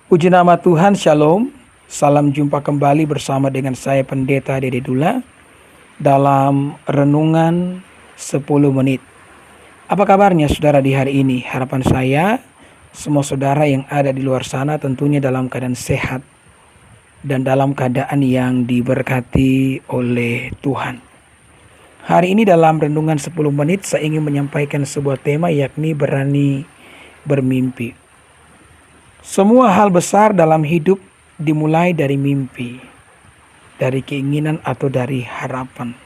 Puji nama Tuhan, Shalom. Salam jumpa kembali bersama dengan saya Pendeta Dede Dula dalam Renungan 10 Menit. Apa kabarnya saudara di hari ini? Harapan saya, semua saudara yang ada di luar sana tentunya dalam keadaan sehat dan dalam keadaan yang diberkati oleh Tuhan. Hari ini dalam Renungan 10 Menit saya ingin menyampaikan sebuah tema, yakni berani bermimpi. Semua hal besar dalam hidup dimulai dari mimpi, dari keinginan atau dari harapan.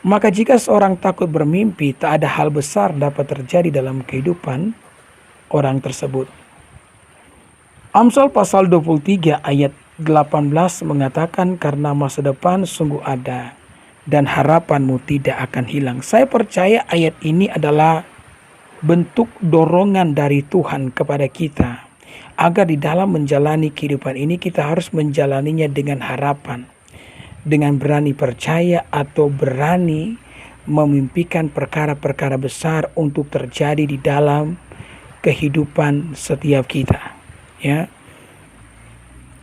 Maka jika seorang takut bermimpi, tak ada hal besar dapat terjadi dalam kehidupan orang tersebut. Amsal pasal 23 ayat 18 mengatakan, karena masa depan sungguh ada dan harapanmu tidak akan hilang. Saya percaya ayat ini adalah bentuk dorongan dari Tuhan kepada kita, agar di dalam menjalani kehidupan ini kita harus menjalaninya dengan harapan, dengan berani percaya atau berani memimpikan perkara-perkara besar untuk terjadi di dalam kehidupan setiap kita. Ya,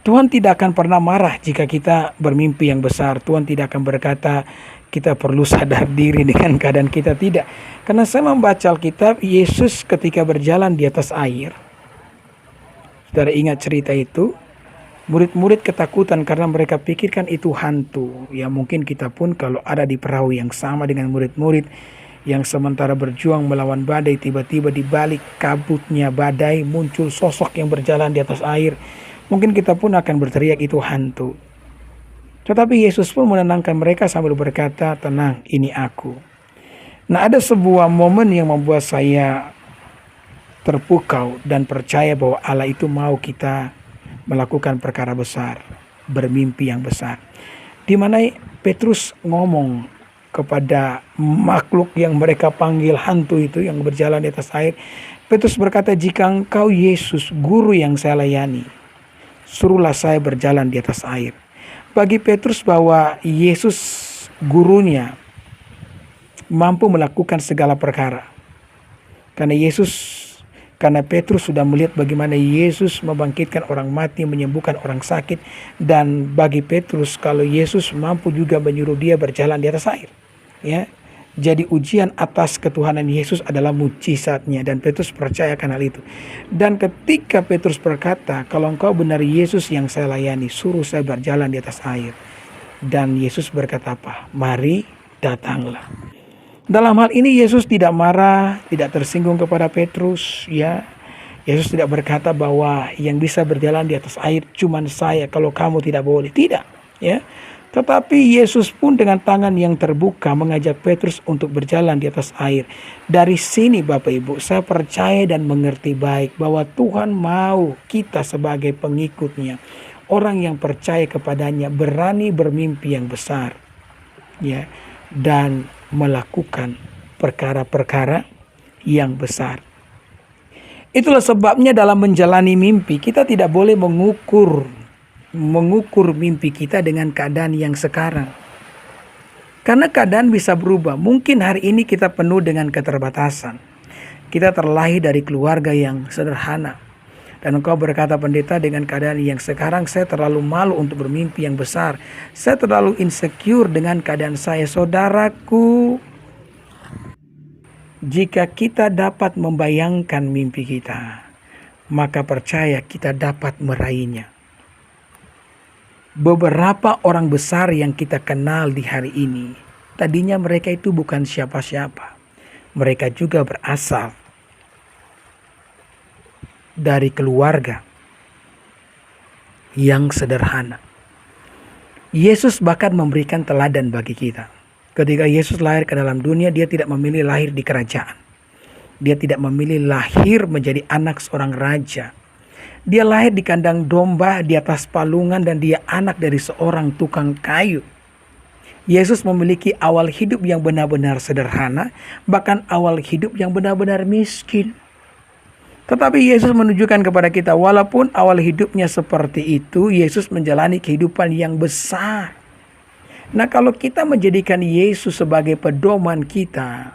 Tuhan tidak akan pernah marah jika kita bermimpi yang besar. Tuhan tidak akan berkata kita perlu sadar diri dengan keadaan kita, tidak. Karena saya membaca Alkitab, Yesus ketika berjalan di atas air, saudara ingat cerita itu, murid-murid ketakutan karena mereka pikirkan itu hantu. Ya mungkin kita pun kalau ada di perahu yang sama dengan murid-murid yang sementara berjuang melawan badai, tiba-tiba di balik kabutnya badai muncul sosok yang berjalan di atas air. Mungkin kita pun akan berteriak itu hantu. Tetapi Yesus pun menenangkan mereka sambil berkata, tenang, ini aku. Nah, ada sebuah momen yang membuat saya terpukau dan percaya bahwa Allah itu mau kita melakukan perkara besar, bermimpi yang besar. Di mana Petrus ngomong kepada makhluk yang mereka panggil hantu itu yang berjalan di atas air. Petrus berkata, jika engkau Yesus, guru yang saya layani, suruhlah saya berjalan di atas air. Bagi Petrus bahwa Yesus gurunya mampu melakukan segala perkara. Karena Petrus sudah melihat bagaimana Yesus membangkitkan orang mati, menyembuhkan orang sakit. Dan bagi Petrus, kalau Yesus mampu juga menyuruh dia berjalan di atas air. Ya, jadi ujian atas ketuhanan Yesus adalah mujizatnya. Dan Petrus percayakan hal itu. Dan ketika Petrus berkata, kalau engkau benar Yesus yang saya layani, suruh saya berjalan di atas air. Dan Yesus berkata apa? Mari, datanglah. Dalam hal ini Yesus tidak marah, tidak tersinggung kepada Petrus, ya. Yesus tidak berkata bahwa yang bisa berjalan di atas air cuman saya, kalau kamu tidak boleh. Tidak, ya. Tetapi Yesus pun dengan tangan yang terbuka mengajak Petrus untuk berjalan di atas air. Dari sini Bapak Ibu, saya percaya dan mengerti baik bahwa Tuhan mau kita sebagai pengikutnya, orang yang percaya kepadanya, berani bermimpi yang besar, ya, dan melakukan perkara-perkara yang besar. Itulah sebabnya dalam menjalani mimpi kita tidak boleh mengukur mimpi kita dengan keadaan yang sekarang. Karena keadaan bisa berubah. Mungkin hari ini kita penuh dengan keterbatasan. Kita terlahir dari keluarga yang sederhana. Dan engkau berkata, pendeta, dengan keadaan yang sekarang saya terlalu malu untuk bermimpi yang besar. Saya terlalu insecure dengan keadaan saya. Saudaraku, jika kita dapat membayangkan mimpi kita, maka percaya kita dapat meraihnya. Beberapa orang besar yang kita kenal di hari ini, tadinya mereka itu bukan siapa-siapa. Mereka juga berasal dari keluarga yang sederhana. Yesus bahkan memberikan teladan bagi kita. Ketika Yesus lahir ke dalam dunia, dia tidak memilih lahir di kerajaan. Dia tidak memilih lahir menjadi anak seorang raja. Dia lahir di kandang domba, di atas palungan, dan dia anak dari seorang tukang kayu. Yesus memiliki awal hidup yang benar-benar sederhana, bahkan awal hidup yang benar-benar miskin. Tetapi Yesus menunjukkan kepada kita, walaupun awal hidupnya seperti itu, Yesus menjalani kehidupan yang besar. Nah, kalau kita menjadikan Yesus sebagai pedoman kita,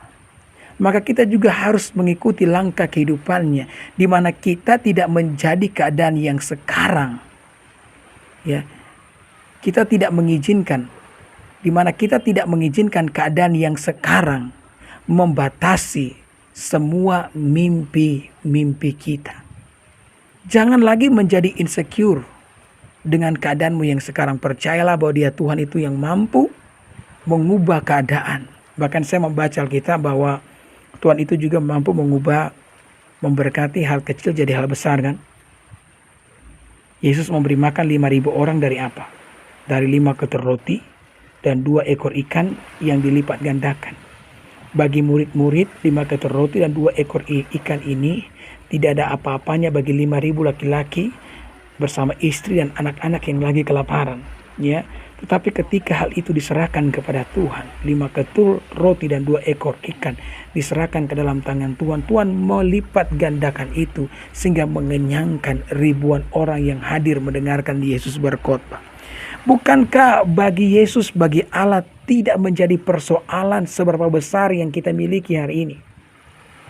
maka kita juga harus mengikuti langkah kehidupannya, di mana kita tidak menjadi keadaan yang sekarang. Ya, kita tidak mengizinkan, di mana kita tidak mengizinkan keadaan yang sekarang membatasi semua mimpi-mimpi kita. Jangan lagi menjadi insecure dengan keadaanmu yang sekarang. Percayalah bahwa Dia Tuhan itu yang mampu mengubah keadaan. Bahkan saya membaca Alkitab bahwa Tuhan itu juga mampu mengubah, memberkati hal kecil jadi hal besar kan. Yesus memberi makan 5.000 orang dari apa? Dari 5 ketur roti dan 2 ekor ikan yang dilipat gandakan. Bagi murid-murid 5 ketur roti dan 2 ekor ikan ini tidak ada apa-apanya bagi 5.000 laki-laki bersama istri dan anak-anak yang lagi kelaparan. Ya, tetapi ketika hal itu diserahkan kepada Tuhan, 5 ketur roti dan 2 ekor ikan diserahkan ke dalam tangan Tuhan, Tuhan melipat gandakan itu sehingga mengenyangkan ribuan orang yang hadir mendengarkan Yesus berkhotbah. Bukankah bagi Yesus, bagi Allah tidak menjadi persoalan seberapa besar yang kita miliki hari ini?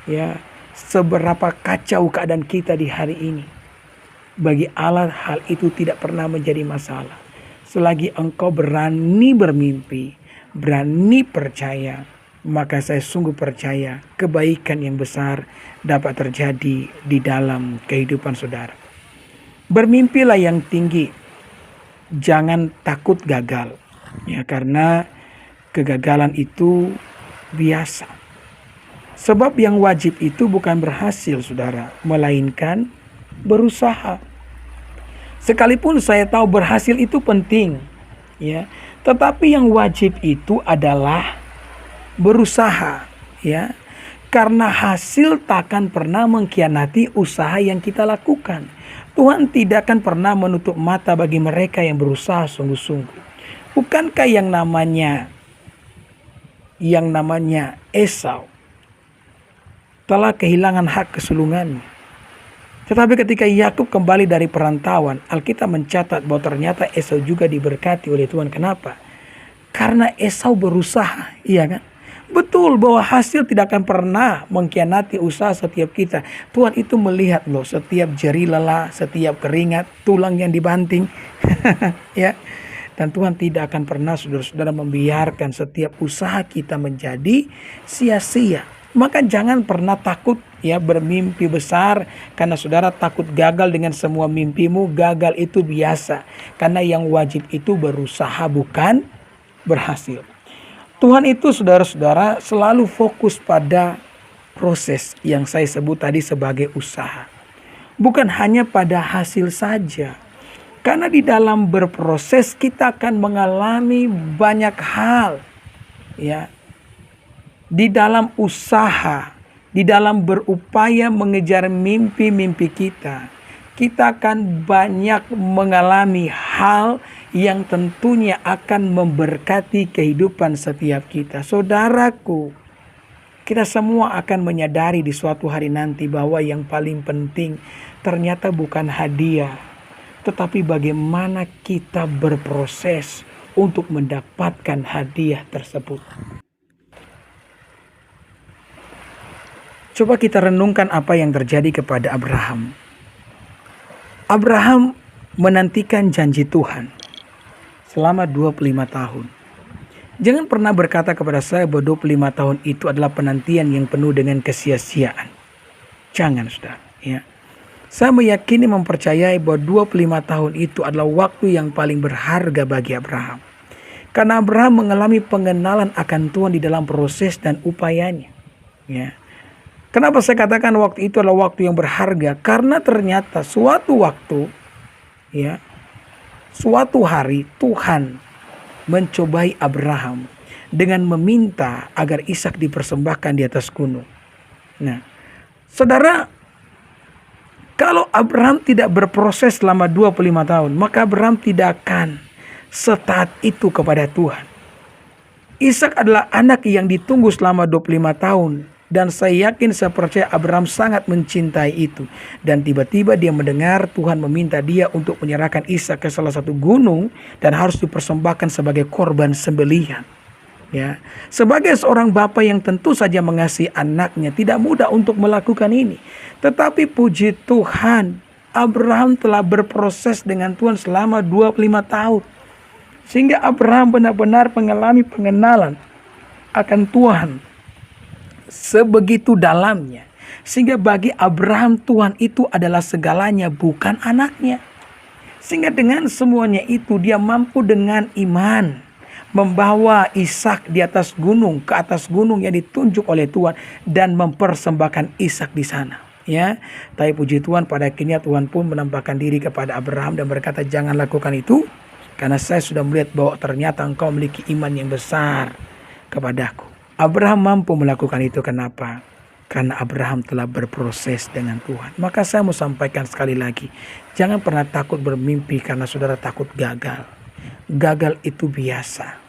Ya, seberapa kacau keadaan kita di hari ini. Bagi Allah hal itu tidak pernah menjadi masalah. Selagi engkau berani bermimpi, berani percaya, maka saya sungguh percaya kebaikan yang besar dapat terjadi di dalam kehidupan saudara. Bermimpilah yang tinggi, jangan takut gagal, ya, karena kegagalan itu biasa. Sebab yang wajib itu bukan berhasil, saudara, melainkan berusaha. Sekalipun saya tahu berhasil itu penting, ya, tetapi yang wajib itu adalah berusaha, ya. Karena hasil takkan pernah mengkhianati usaha yang kita lakukan. Tuhan tidak akan pernah menutup mata bagi mereka yang berusaha sungguh-sungguh. Bukankah yang namanya Esau telah kehilangan hak kesulungannya? Tetapi ketika Yakub kembali dari perantauan, Alkitab mencatat bahwa ternyata Esau juga diberkati oleh Tuhan. Kenapa? Karena Esau berusaha, iya kan? Betul bahwa hasil tidak akan pernah mengkhianati usaha setiap kita. Tuhan itu melihat loh setiap jeri lelah, setiap keringat, tulang yang dibanting. Ya. Dan Tuhan tidak akan pernah saudara-saudara membiarkan setiap usaha kita menjadi sia-sia. Maka jangan pernah takut, ya, bermimpi besar, karena saudara takut gagal dengan semua mimpimu. Gagal itu biasa, karena yang wajib itu berusaha, bukan berhasil. Tuhan itu saudara-saudara selalu fokus pada proses yang saya sebut tadi sebagai usaha, bukan hanya pada hasil saja. Karena di dalam berproses kita akan mengalami banyak hal, ya. Di dalam usaha, di dalam berupaya mengejar mimpi-mimpi kita, kita akan banyak mengalami hal yang tentunya akan memberkati kehidupan setiap kita. Saudaraku, kita semua akan menyadari di suatu hari nanti bahwa yang paling penting ternyata bukan hadiah, tetapi bagaimana kita berproses untuk mendapatkan hadiah tersebut. Coba kita renungkan apa yang terjadi kepada Abraham. Abraham menantikan janji Tuhan selama 25 tahun. Jangan pernah berkata kepada saya bahwa 25 tahun itu adalah penantian yang penuh dengan kesia-siaan. Jangan, saudara. Ya. Saya meyakini, mempercayai bahwa 25 tahun itu adalah waktu yang paling berharga bagi Abraham. Karena Abraham mengalami pengenalan akan Tuhan di dalam proses dan upayanya. Ya. Kenapa saya katakan waktu itu adalah waktu yang berharga? Karena ternyata suatu waktu, ya, suatu hari Tuhan mencobai Abraham dengan meminta agar Ishak dipersembahkan di atas gunung. Nah, saudara, kalau Abraham tidak berproses selama 25 tahun, maka Abraham tidak akan setaat itu kepada Tuhan. Ishak adalah anak yang ditunggu selama 25 tahun. Dan saya yakin, saya percaya Abraham sangat mencintai itu. Dan tiba-tiba dia mendengar Tuhan meminta dia untuk menyerahkan Ishak ke salah satu gunung dan harus dipersembahkan sebagai korban sembelihan. Ya, sebagai seorang bapa yang tentu saja mengasihi anaknya, tidak mudah untuk melakukan ini. Tetapi puji Tuhan, Abraham telah berproses dengan Tuhan selama 25 tahun. Sehingga Abraham benar-benar mengalami pengenalan akan Tuhan sebegitu dalamnya. Sehingga bagi Abraham Tuhan itu adalah segalanya, bukan anaknya. Sehingga dengan semuanya itu dia mampu dengan iman membawa Ishak di atas gunung, ke atas gunung yang ditunjuk oleh Tuhan, dan mempersembahkan Ishak di sana. Ya, tapi puji Tuhan, pada akhirnya Tuhan pun menampakkan diri kepada Abraham dan berkata, jangan lakukan itu, karena saya sudah melihat bahwa ternyata engkau memiliki iman yang besar kepadaku. Abraham mampu melakukan itu. Kenapa? Karena Abraham telah berproses dengan Tuhan. Maka saya mau sampaikan sekali lagi, jangan pernah takut bermimpi karena saudara takut gagal. Gagal itu biasa.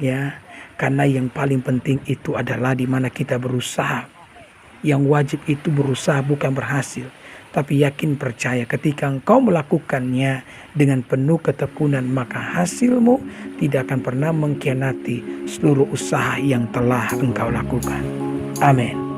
Ya, karena yang paling penting itu adalah di mana kita berusaha. Yang wajib itu berusaha, bukan berhasil. Tapi yakin percaya ketika engkau melakukannya dengan penuh ketekunan, maka hasilmu tidak akan pernah mengkhianati seluruh usaha yang telah engkau lakukan. Amin.